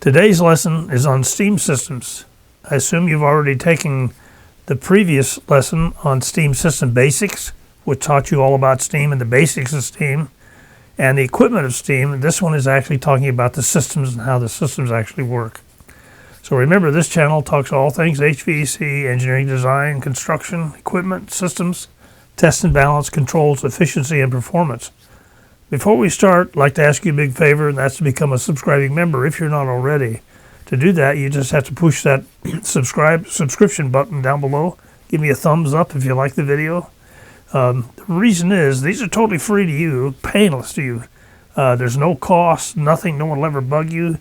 Today's lesson is on steam systems. I assume you've already taken the previous lesson on steam system basics, which taught you all about steam and the basics of steam and the equipment of steam. This one is actually talking about the systems and how the systems actually work. So remember, this channel talks all things HVAC, engineering design, construction, equipment, systems, test and balance, controls, efficiency, and performance. Before we start, I'd like to ask you a big favor, and that's to become a subscribing member if you're not already. To do that, you just have to push that subscription button down below. Give me a thumbs up if you like the video. The reason is these are totally free to you, painless to you. There's no cost, nothing, no one will ever bug you.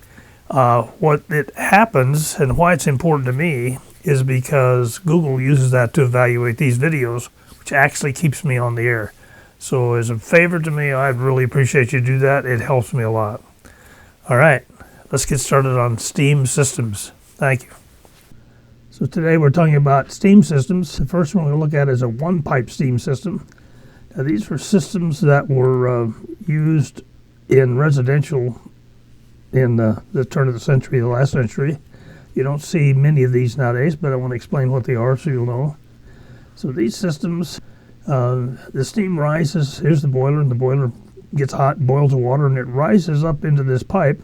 What it happens and why it's important to me is because Google uses that to evaluate these videos, which actually keeps me on the air. So as a favor to me, I'd really appreciate you do that. It helps me a lot. All right, let's get started on steam systems. Thank you. So today we're talking about steam systems. The first one we're going to look at is a one-pipe steam system. Now these were systems that were used in residential in the turn of the century, the last century. You don't see many of these nowadays, but I want to explain what they are so you'll know. So these systems, the steam rises, here's the boiler, and the boiler gets hot, boils the water, and it rises up into this pipe,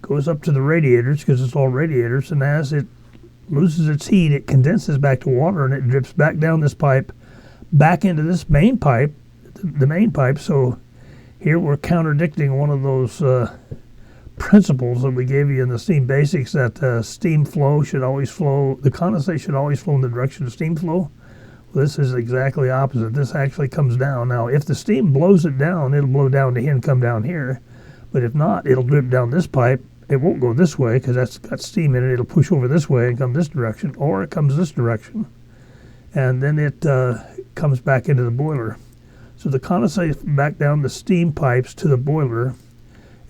goes up to the radiators, because it's all radiators, and as it loses its heat, it condenses back to water, and it drips back down this pipe, back into this main pipe, the main pipe. So here we're contradicting one of those principles that we gave you in the steam basics, that steam flow should always flow, the condensate should always flow in the direction of steam flow. Well, this is exactly opposite. This actually comes down. Now, if the steam blows it down, it'll blow down to here and come down here. But if not, it'll drip down this pipe. It won't go this way because that's got steam in it. It'll push over this way and come this direction, or it comes this direction. And then it comes back into the boiler. So the condensate back down the steam pipes to the boiler,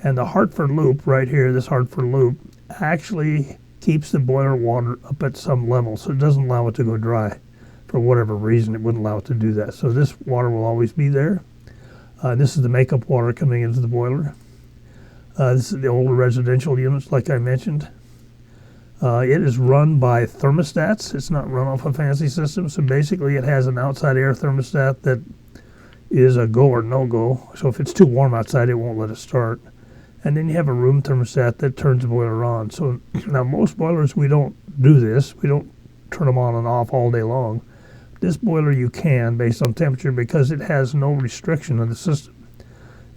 and the Hartford loop right here, this Hartford loop, actually keeps the boiler water up at some level, so it doesn't allow it to go dry. For whatever reason, it wouldn't allow it to do that. So this water will always be there. This is the makeup water coming into the boiler. This is the older residential units, like I mentioned. It is run by thermostats. It's not run off a fancy system. So basically, it has an outside air thermostat that is a go or no-go. So if it's too warm outside, it won't let it start. And then you have a room thermostat that turns the boiler on. So now most boilers, we don't do this. We don't turn them on and off all day long. This boiler you can, based on temperature, because it has no restriction on the system.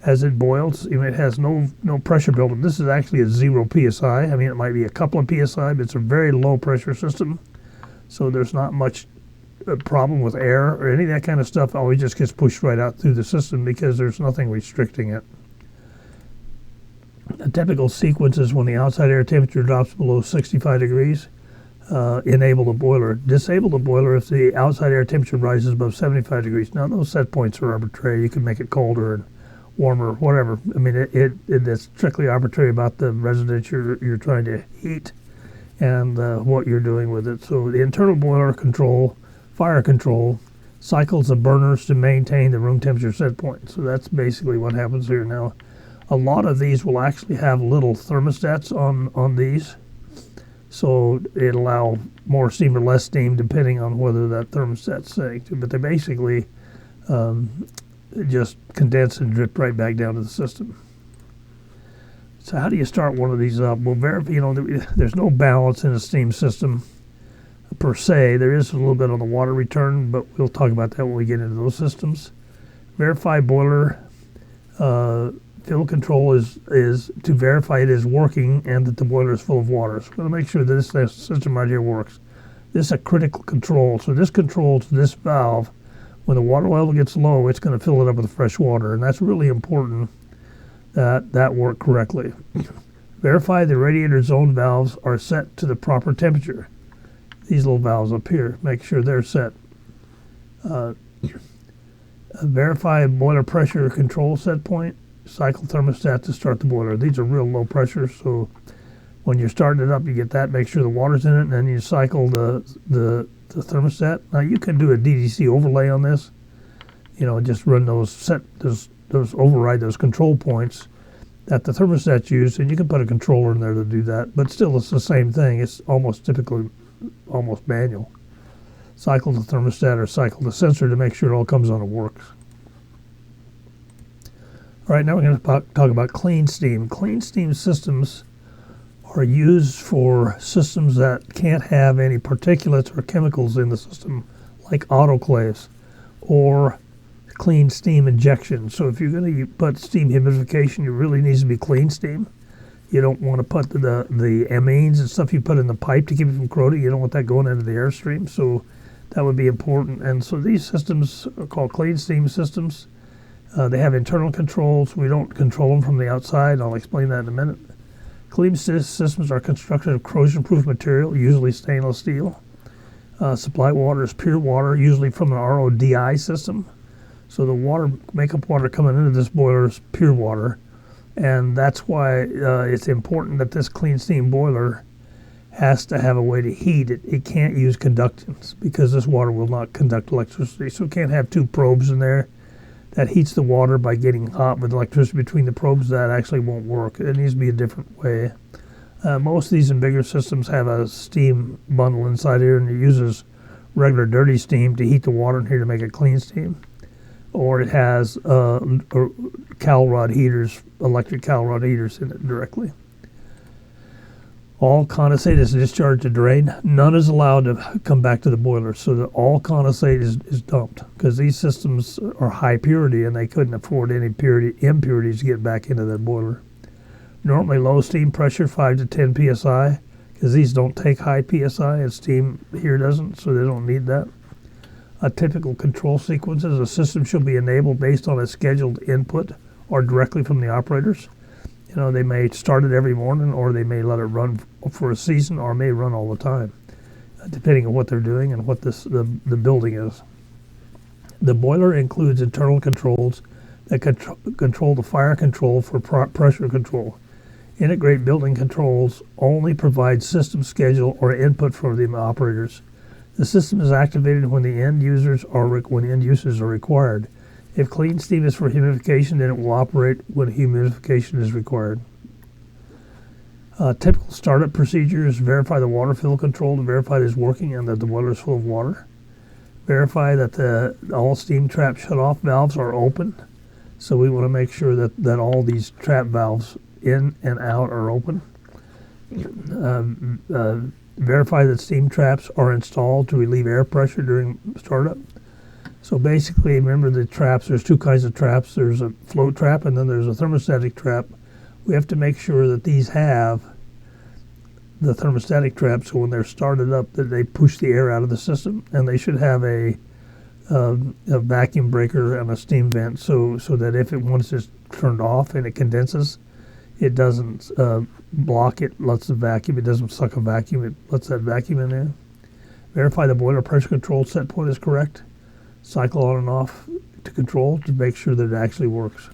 As it boils, it has no pressure buildup. This is actually a 0 psi. I mean, it might be a couple of psi, but it's a very low pressure system. So there's not much problem with air or any of that kind of stuff. Always just gets pushed right out through the system because there's nothing restricting it. A typical sequence is when the outside air temperature drops below 65 degrees. Enable the boiler. Disable the boiler if the outside air temperature rises above 75 degrees. Now those set points are arbitrary. You can make it colder and warmer, whatever. I mean, it's strictly arbitrary about the residence you're trying to heat and what you're doing with it. So the internal boiler control, fire control, cycles the burners to maintain the room temperature set point. So that's basically what happens here. Now, a lot of these will actually have little thermostats on these. So it allow more steam or less steam depending on whether that thermostat's setting to. But they basically just condense and drip right back down to the system. So how do you start one of these up? Well, there's no balance in a steam system per se. There is a little bit on the water return, but we'll talk about that when we get into those systems. Verify boiler. Fill control is to verify it is working and that the boiler is full of water. So we're going to make sure that this system right here works. This is a critical control. So this controls this valve. When the water level gets low, it's going to fill it up with fresh water. And that's really important that work correctly. Verify the radiator zone valves are set to the proper temperature. These little valves up here, make sure they're set. Verify boiler pressure control set point. Cycle thermostat to start the boiler. These are real low pressure, so when you're starting it up, you get that. Make sure the water's in it, and then you cycle the thermostat. Now you can do a DDC overlay on this. Just run those override those control points, that the thermostat's used, and you can put a controller in there to do that, but still it's the same thing. It's almost typically almost manual. Cycle the thermostat or cycle the sensor to make sure it all comes on and works. All right, now we're going to talk about clean steam. Clean steam systems are used for systems that can't have any particulates or chemicals in the system, like autoclaves or clean steam injection. So if you're going to put steam humidification, it really needs to be clean steam. You don't want to put the amines and stuff you put in the pipe to keep it from corroding. You don't want that going into the airstream. So that would be important. And so these systems are called clean steam systems. They have internal controls. We don't control them from the outside. I'll explain that in a minute. Clean systems are constructed of corrosion-proof material, usually stainless steel. Supply water is pure water, usually from an RODI system. So the water, makeup water coming into this boiler is pure water. And that's why it's important that this clean steam boiler has to have a way to heat it. It can't use conductance because this water will not conduct electricity. So it can't have two probes in there that heats the water by getting hot with electricity between the probes. That actually won't work. It needs to be a different way. Most of these in bigger systems have a steam bundle inside here, and it uses regular dirty steam to heat the water in here to make it clean steam. Or it has cowl rod heaters, electric cowl rod heaters in it directly. All condensate is discharged to drain. None is allowed to come back to the boiler, so that all condensate is dumped because these systems are high purity and they couldn't afford any impurities to get back into the boiler. Normally low steam pressure, 5 to 10 psi, because these don't take high psi and steam here doesn't, so they don't need that. A typical control sequence is a system should be enabled based on a scheduled input or directly from the operators. You know, they may start it every morning, or they may let it run for a season, or may run all the time, depending on what they're doing and what the building is. The boiler includes internal controls that control the fire control for pressure control. Integrate building controls only provide system schedule or input for the operators. The system is activated when the end users are required. If clean steam is for humidification, then it will operate when humidification is required. Typical startup procedures: verify the water fill control to verify it is working and that the boiler is full of water. Verify that all steam trap shut-off valves are open. So we want to make sure that all these trap valves in and out are open. Verify that steam traps are installed to relieve air pressure during startup. So basically, remember the traps, there's two kinds of traps. There's a float trap and then there's a thermostatic trap. We have to make sure that these have the thermostatic trap, so when they're started up, that they push the air out of the system, and they should have a vacuum breaker and a steam vent, so that if once it's turned off and it condenses, it doesn't block it, lets the vacuum, it doesn't suck a vacuum, it lets that vacuum in there. Verify the boiler pressure control set point is correct. Cycle on and off to control to make sure that it actually works.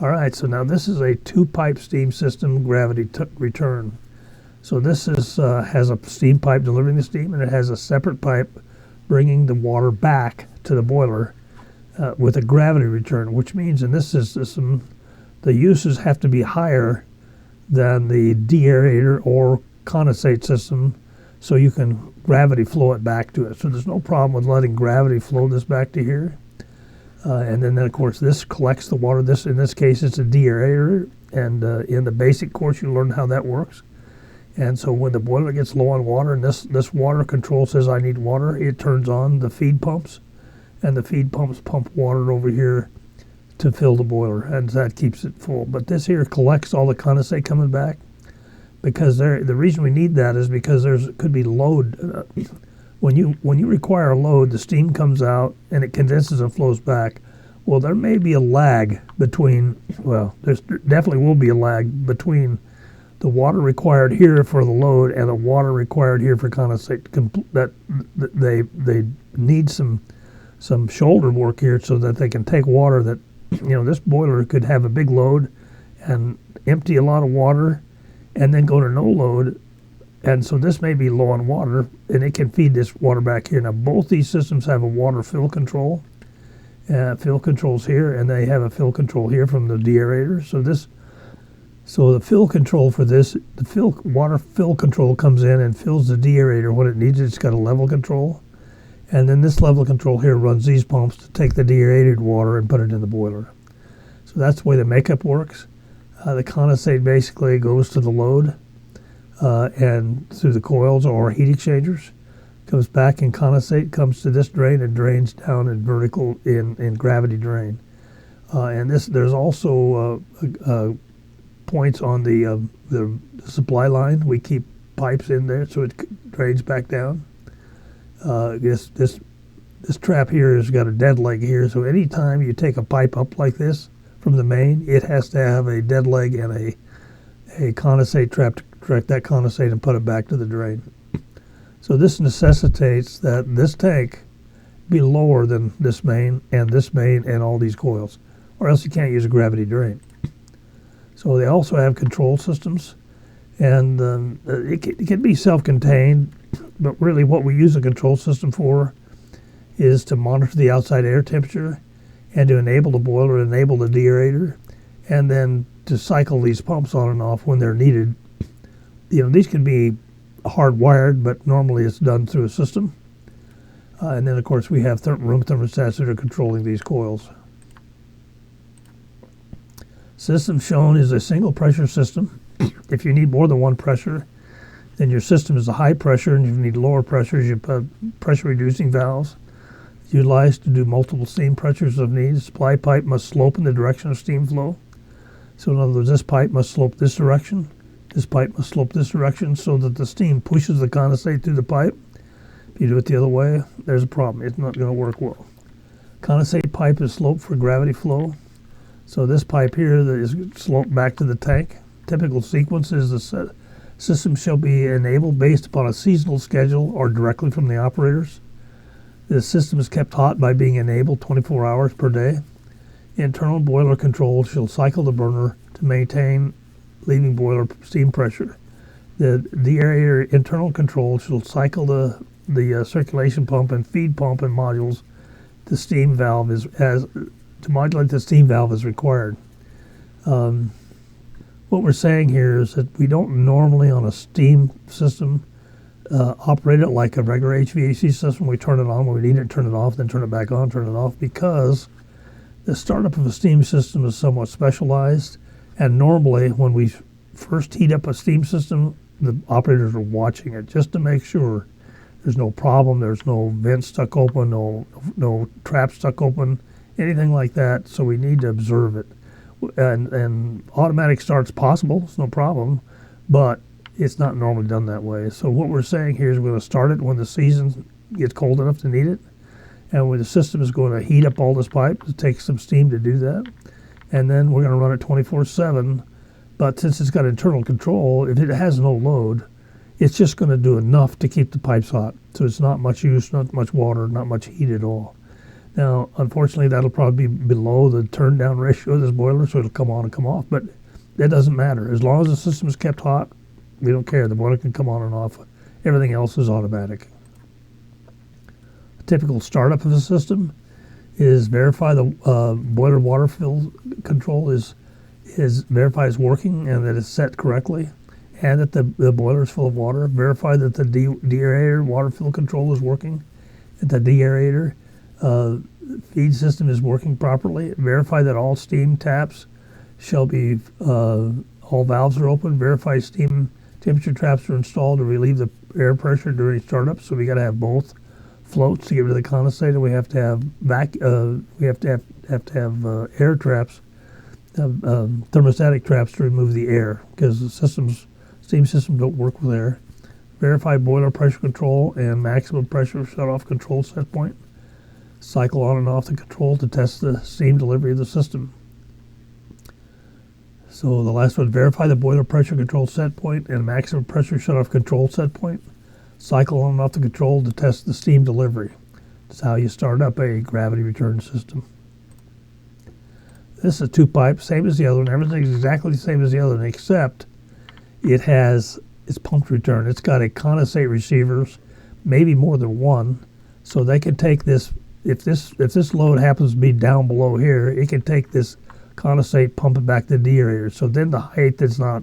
All right, so now this is a two-pipe steam system gravity return. So this is has a steam pipe delivering the steam, and it has a separate pipe bringing the water back to the boiler with a gravity return, which means in this system, the uses have to be higher than the deaerator or condensate system, so you can gravity flow it back to it. So there's no problem with letting gravity flow this back to here. And then of course this collects the water. In this case it's a deaerator, and in the basic course you learn how that works. And so when the boiler gets low on water and this water control says I need water, it turns on the feed pumps, and the feed pumps pump water over here to fill the boiler, and that keeps it full. But this here collects all the condensate coming back, because the reason we need that is because could be load. When you require a load, the steam comes out and it condenses and flows back. Well, there may be a lag between. Well, there definitely will be a lag between the water required here for the load and the water required here for condensate. That they need some shoulder work here so that they can take water that, this boiler could have a big load and empty a lot of water and then go to no load, and so this may be low on water and it can feed this water back here. Now both these systems have a water fill control, fill controls here, and they have a fill control here from the deaerator. So the fill control for this, water fill control comes in and fills the deaerator when it needs it. It's got a level control. And then this level control here runs these pumps to take the deaerated water and put it in the boiler. So that's the way the makeup works. The condensate basically goes to the load and through the coils or heat exchangers. Comes back in condensate, comes to this drain and drains down in vertical in gravity drain. And there's also points on the supply line. We keep pipes in there so it drains back down. This trap here has got a dead leg here, so anytime you take a pipe up like this from the main, it has to have a dead leg and a condensate trap to direct that condensate and put it back to the drain. So this necessitates that this tank be lower than this main and all these coils, or else you can't use a gravity drain. So they also have control systems, and it can be self-contained, but really what we use a control system for is to monitor the outside air temperature and to enable the boiler, enable the deaerator, and then to cycle these pumps on and off when they're needed. These can be hardwired, but normally it's done through a system. And then, of course, we have room thermostats that are controlling these coils. System shown is a single pressure system. If you need more than one pressure, then your system is a high pressure, and if you need lower pressures, you put pressure reducing valves utilized to do multiple steam pressures of need. The supply pipe must slope in the direction of steam flow. So in other words, this pipe must slope this direction. This pipe must slope this direction so that the steam pushes the condensate through the pipe. If you do it the other way, there's a problem. It's not going to work well. Condensate pipe is sloped for gravity flow. So this pipe here that is sloped back to the tank. Typical sequence is the system shall be enabled based upon a seasonal schedule or directly from the operators. The system is kept hot by being enabled 24 hours per day. Internal boiler control shall cycle the burner to maintain leaving boiler steam pressure. The aerator internal control shall cycle the circulation pump and feed pump and modules. The steam valve to modulate the steam valve is required. What we're saying here is that we don't normally on a steam system operate it like a regular HVAC system. We turn it on when we need it, turn it off, then turn it back on, turn it off, because the startup of a steam system is somewhat specialized. And normally when we first heat up a steam system, the operators are watching it just to make sure there's no problem, there's no vent stuck open, no trap stuck open, anything like that. So we need to observe it. And automatic start's possible, it's no problem, but it's not normally done that way. So what we're saying here is we're going to start it when the season gets cold enough to need it, and when the system is going to heat up all this pipe, it takes some steam to do that, and then we're going to run it 24/7. But since it's got internal control, if it has no load, it's just going to do enough to keep the pipes hot. So it's not much use, not much water, not much heat at all. Now, unfortunately, that'll probably be below the turn down ratio of this boiler, so it'll come on and come off, but that doesn't matter. As long as the system is kept hot, we don't care. The boiler can come on and off. Everything else is automatic. A typical startup of the system is verify the boiler water fill control is verify it's working and that it's set correctly, and that the boiler is full of water. Verify that the deaerator water fill control is working, that the deaerator feed system is working properly. Verify that all steam taps shall be all valves are open. Verify steam temperature traps are installed to relieve the air pressure during startup. So we got to have both floats to get rid of the condensate, and we have to have air traps, thermostatic traps to remove the air, because the steam systems don't work with air. Verify boiler pressure control and maximum pressure shut-off control set point. Cycle on and off the control to test the steam delivery of the system. So the last one, verify the boiler pressure control set point and maximum pressure shut-off control set point. Cycle on and off the control to test the steam delivery. That's how you start up a gravity return system. This is a two-pipe, same as the other one. Everything's exactly the same as the other one, except it's pumped return. It's got a condensate receivers, maybe more than one, so they can take this if this load happens to be down below here, it can take this condensate, pump it back to the deaerator. So then the height is not,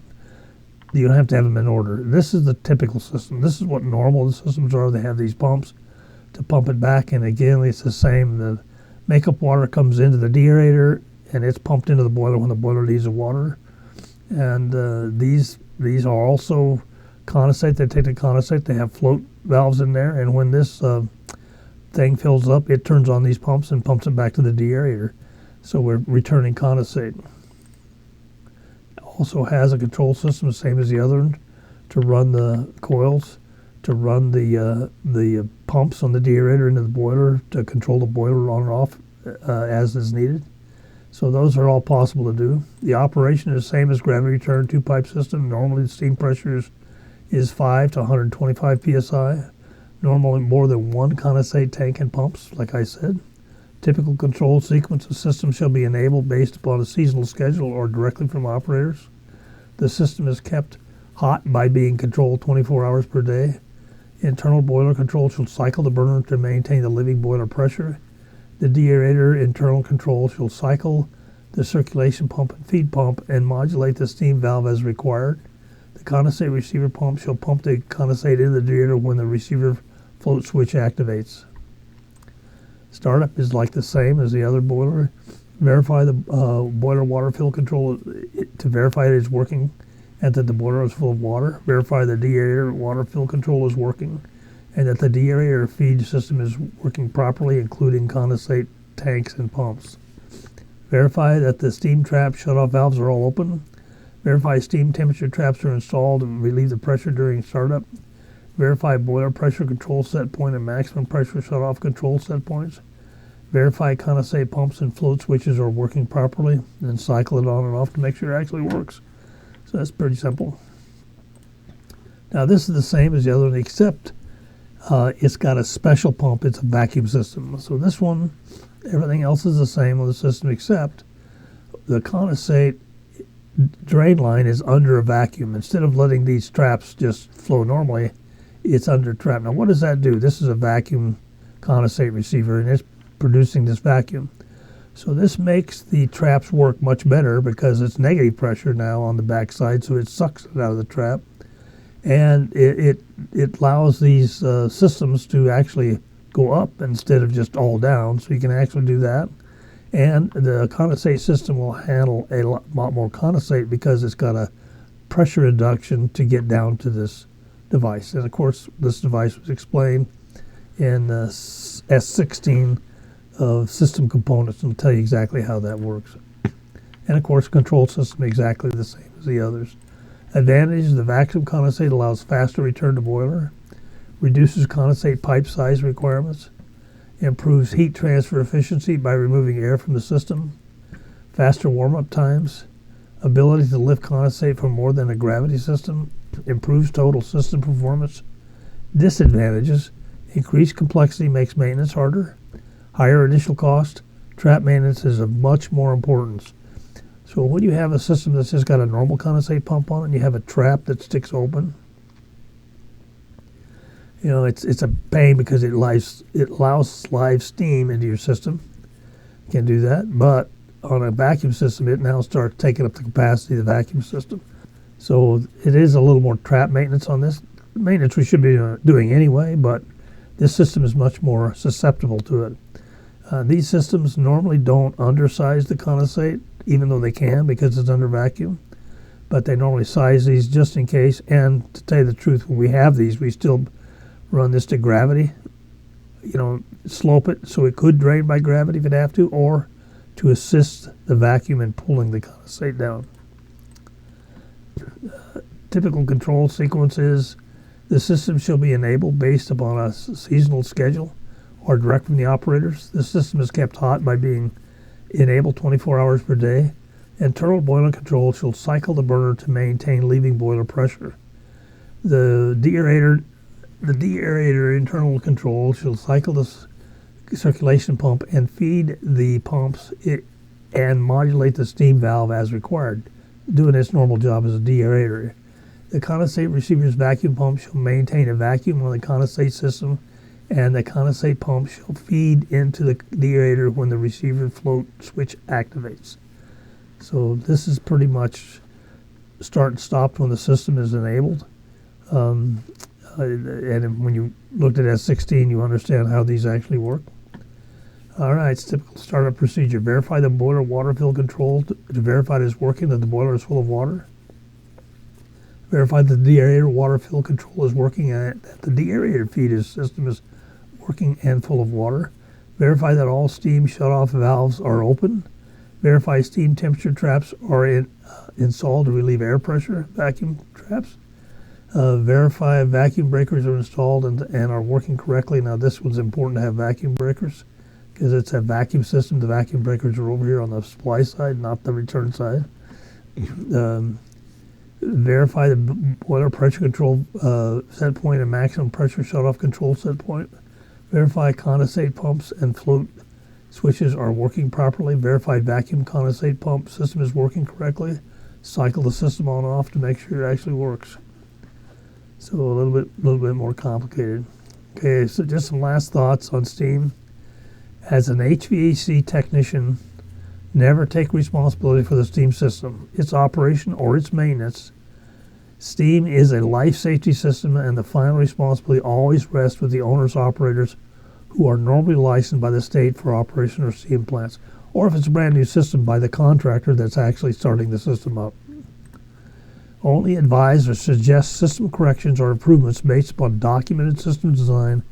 you don't have to have them in order. This is the typical system. This is what normal the systems are. They have these pumps to pump it back, and again, it's the same. The makeup water comes into the deaerator, and it's pumped into the boiler when the boiler needs the water. And these are also condensate. They take the condensate. They have float valves in there, and when this thing fills up, it turns on these pumps and pumps it back to the deaerator. So we're returning condensate. It also has a control system, the same as the other one, to run the coils, to run the pumps on the deaerator into the boiler, to control the boiler on and off as is needed. So those are all possible to do. The operation is the same as gravity return two-pipe system. Normally the steam pressure is 5 to 125 psi. Normally more than one condensate tank and pumps, like I said. Typical control sequence of system shall be enabled based upon a seasonal schedule or directly from operators. The system is kept hot by being controlled 24 hours per day. Internal boiler control shall cycle the burner to maintain the living boiler pressure. The deaerator internal control shall cycle the circulation pump and feed pump and modulate the steam valve as required. The condensate receiver pump shall pump the condensate into the deaerator when the receiver float switch activates. Startup is like the same as the other boiler. Verify the boiler water fill control to verify it is working and that the boiler is full of water. Verify the deaerator water fill control is working and that the deaerator feed system is working properly, including condensate tanks and pumps. Verify that the steam trap shutoff valves are all open. Verify steam temperature traps are installed to relieve the pressure during startup. Verify boiler pressure control set point and maximum pressure shutoff control set points. Verify condensate pumps and float switches are working properly, and cycle it on and off to make sure it actually works. So that's pretty simple. Now this is the same as the other one, except it's got a special pump. It's a vacuum system. So this one, everything else is the same on the system except the condensate drain line is under a vacuum. Instead of letting these traps just flow normally, it's under trap. Now what does that do? This is a vacuum condensate receiver, and it's producing this vacuum. So this makes the traps work much better because it's negative pressure now on the backside, so it sucks it out of the trap. And it allows these systems to actually go up instead of just all down, so you can actually do that. And the condensate system will handle a lot more condensate because it's got a pressure reduction to get down to this device. And of course, this device was explained in S-17 of system components, and I'll tell you exactly how that works. And of course, control system exactly the same as the others. Advantage: the vacuum condensate allows faster return to boiler, reduces condensate pipe size requirements, improves heat transfer efficiency by removing air from the system, faster warm-up times, ability to lift condensate from more than a gravity system, improves total system performance. Disadvantages: increased complexity makes maintenance harder, higher initial cost, trap maintenance is of much more importance. So when you have a system that's just got a normal condensate pump on it and you have a trap that sticks open, you know, it's a pain because it allows live steam into your system. You can't do that. But on a vacuum system, it now starts taking up the capacity of the vacuum system. So it is a little more trap maintenance on this. Maintenance we should be doing anyway, but this system is much more susceptible to it. These systems normally don't undersize the condensate, even though they can because it's under vacuum. But they normally size these just in case. And to tell you the truth, when we have these, we still run this to gravity. You know, slope it so it could drain by gravity if it have to, or to assist the vacuum in pulling the condensate down. Typical control sequence is the system shall be enabled based upon a seasonal schedule or direct from the operators. The system is kept hot by being enabled 24 hours per day. Internal boiler control shall cycle the burner to maintain leaving boiler pressure. The deaerator internal control shall cycle the circulation pump and feed the pumps and modulate the steam valve as required, doing its normal job as a deaerator. The condensate receiver's vacuum pump shall maintain a vacuum when the condensate system and the condensate pump shall feed into the deaerator when the receiver float switch activates. So this is pretty much start and stopped when the system is enabled. And when you looked at S-17, you understand how these actually work. All right, it's typical startup procedure. Verify the boiler water fill control to verify it is working, that the boiler is full of water. Verify that the deaerator water fill control is working and that the deaerator feed system is working and full of water. Verify that all steam shutoff valves are open. Verify steam temperature traps are installed to relieve air pressure, vacuum traps. Verify vacuum breakers are installed and are working correctly. Now this one's important to have vacuum breakers because it's a vacuum system. The vacuum breakers are over here on the supply side, not the return side. Verify the boiler pressure control set point and maximum pressure shutoff control set point. Verify condensate pumps and float switches are working properly. Verify vacuum condensate pump system is working correctly. Cycle the system on and off to make sure it actually works. So a little bit more complicated. Okay, so just some last thoughts on steam. As an HVAC technician, never take responsibility for the steam system, its operation, or its maintenance. Steam is a life safety system, and the final responsibility always rests with the owners operators who are normally licensed by the state for operation of steam plants, or if it's a brand new system, by the contractor that's actually starting the system up. Only advise or suggest system corrections or improvements based upon documented system design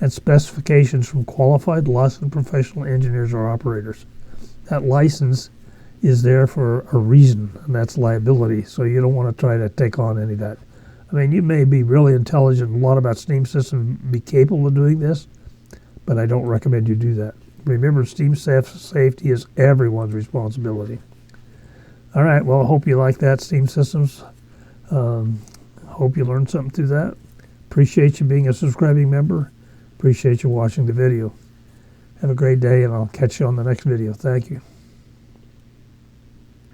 and specifications from qualified licensed professional engineers or operators. That license is there for a reason, and that's liability, so you don't want to try to take on any of that. I mean, you may be really intelligent and a lot about steam systems, be capable of doing this, but I don't recommend you do that. Remember, steam safety is everyone's responsibility. All right, well, I hope you like that, steam systems. Hope you learned something through that. Appreciate you being a subscribing member. Appreciate you watching the video. Have a great day, and I'll catch you on the next video. Thank you.